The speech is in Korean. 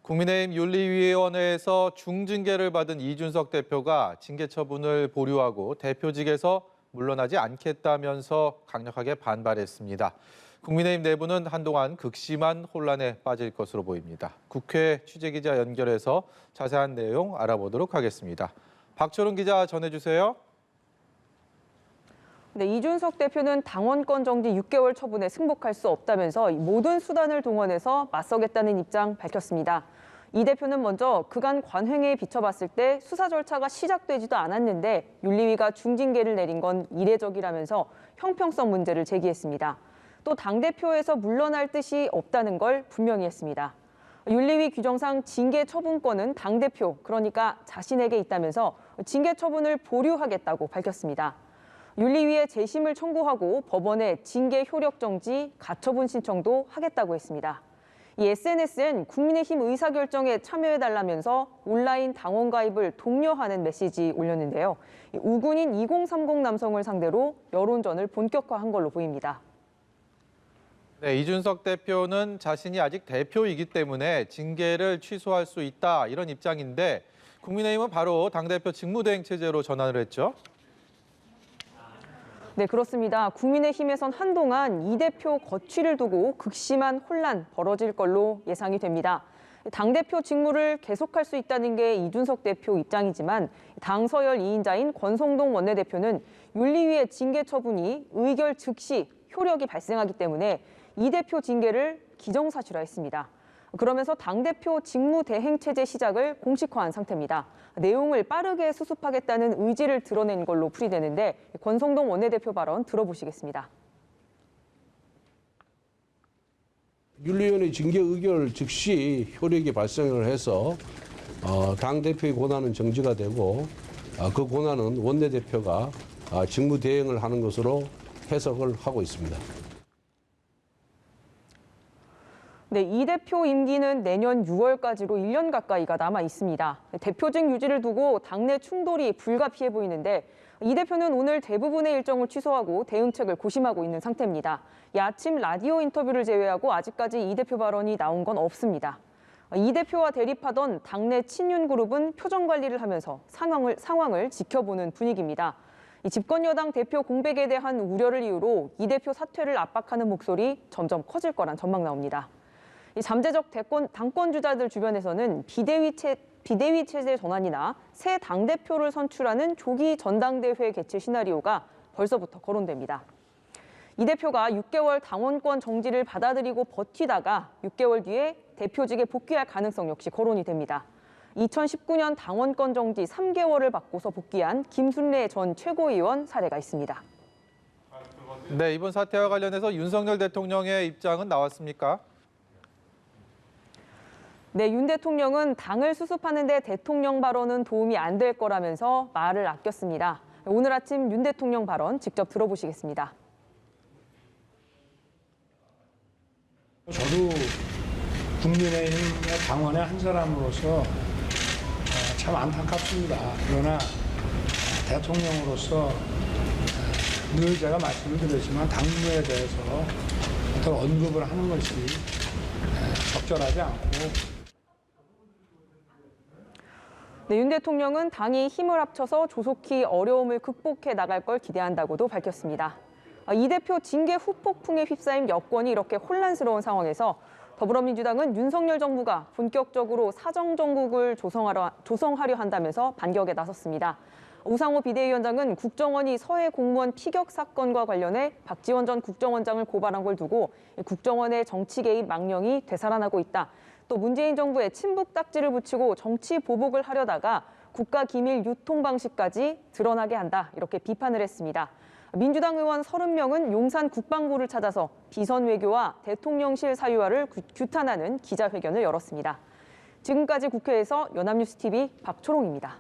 국민의힘 윤리위원회에서 중징계를 받은 이준석 대표가 징계 처분을 보류하고 대표직에서 물러나지 않겠다면서 강력하게 반발했습니다. 국민의힘 내부는 한동안 극심한 혼란에 빠질 것으로 보입니다. 국회 취재기자 연결해서 자세한 내용 알아보도록 하겠습니다. 박철웅 기자 전해주세요. 네, 이준석 대표는 당원권 정지 6개월 처분에 승복할 수 없다면서 모든 수단을 동원해서 맞서겠다는 입장 밝혔습니다. 이 대표는 먼저 그간 관행에 비춰봤을 때 수사 절차가 시작되지도 않았는데 윤리위가 중징계를 내린 건 이례적이라면서 형평성 문제를 제기했습니다. 또 당대표에서 물러날 뜻이 없다는 걸 분명히 했습니다. 윤리위 규정상 징계 처분권은 당대표, 그러니까 자신에게 있다면서 징계 처분을 보류하겠다고 밝혔습니다. 윤리위에 재심을 청구하고 법원에 징계 효력 정지, 가처분 신청도 하겠다고 했습니다. 이 SNS엔 국민의힘 의사결정에 참여해달라면서 온라인 당원 가입을 독려하는 메시지 올렸는데요. 우군인 2030 남성을 상대로 여론전을 본격화한 걸로 보입니다. 네, 이준석 대표는 자신이 아직 대표이기 때문에 징계를 취소할 수 있다 이런 입장인데 국민의힘은 바로 당대표 직무대행 체제로 전환을 했죠. 네, 그렇습니다. 국민의힘에선 한동안 이 대표 거취를 두고 극심한 혼란 벌어질 걸로 예상이 됩니다. 당대표 직무를 계속할 수 있다는 게 이준석 대표 입장이지만 당 서열 2인자인 권성동 원내대표는 윤리위의 징계 처분이 의결 즉시 효력이 발생하기 때문에 이 대표 징계를 기정사실화했습니다. 그러면서 당대표 직무대행 체제 시작을 공식화한 상태입니다. 내용을 빠르게 수습하겠다는 의지를 드러낸 걸로 풀이되는데 권성동 원내대표 발언 들어보시겠습니다. 윤리위원회 징계 의결 즉시 효력이 발생을 해서 당대표의 권한은 정지가 되고 그 권한은 원내대표가 직무 대행을 하는 것으로 해석을 하고 있습니다. 네, 이 대표 임기는 내년 6월까지로 1년 가까이가 남아 있습니다. 대표직 유지를 두고 당내 충돌이 불가피해 보이는데 이 대표는 오늘 대부분의 일정을 취소하고 대응책을 고심하고 있는 상태입니다. 이 아침 라디오 인터뷰를 제외하고 아직까지 이 대표 발언이 나온 건 없습니다. 이 대표와 대립하던 당내 친윤 그룹은 표정 관리를 하면서 상황을 지켜보는 분위기입니다. 이 집권 여당 대표 공백에 대한 우려를 이유로 이 대표 사퇴를 압박하는 목소리 점점 커질 거란 전망 나옵니다. 이 잠재적 당권 주자들 주변에서는 비대위 체제 전환이나 새 당대표를 선출하는 조기 전당대회 개최 시나리오가 벌써부터 거론됩니다. 이 대표가 6개월 당원권 정지를 받아들이고 버티다가 6개월 뒤에 대표직에 복귀할 가능성 역시 거론이 됩니다. 2019년 당원권 정지 3개월을 받고서 복귀한 김순례 전 최고위원 사례가 있습니다. 네, 이번 사태와 관련해서 윤석열 대통령의 입장은 나왔습니까? 네, 윤 대통령은 당을 수습하는 데 대통령 발언은 도움이 안 될 거라면서 말을 아꼈습니다. 오늘 아침 윤 대통령 발언 직접 들어보시겠습니다. 저도 국민의힘의 당원의 한 사람으로서 참 안타깝습니다. 그러나 대통령으로서 늘 제가 말씀을 드렸지만 당무에 대해서 어떤 언급을 하는 것이 적절하지 않고 네, 윤 대통령은 당이 힘을 합쳐서 조속히 어려움을 극복해 나갈 걸 기대한다고도 밝혔습니다. 이 대표 징계 후폭풍에 휩싸인 여권이 이렇게 혼란스러운 상황에서 더불어민주당은 윤석열 정부가 본격적으로 사정정국을 조성하려 한다면서 반격에 나섰습니다. 우상호 비대위원장은 국정원이 서해 공무원 피격 사건과 관련해 박지원 전 국정원장을 고발한 걸 두고 국정원의 정치 개입 망령이 되살아나고 있다. 또 문재인 정부에 친북 딱지를 붙이고 정치 보복을 하려다가 국가기밀 유통 방식까지 드러나게 한다. 이렇게 비판을 했습니다. 민주당 의원 30명은 용산 국방부를 찾아서 비선 외교와 대통령실 사유화를 규탄하는 기자회견을 열었습니다. 지금까지 국회에서 연합뉴스TV 박초롱입니다.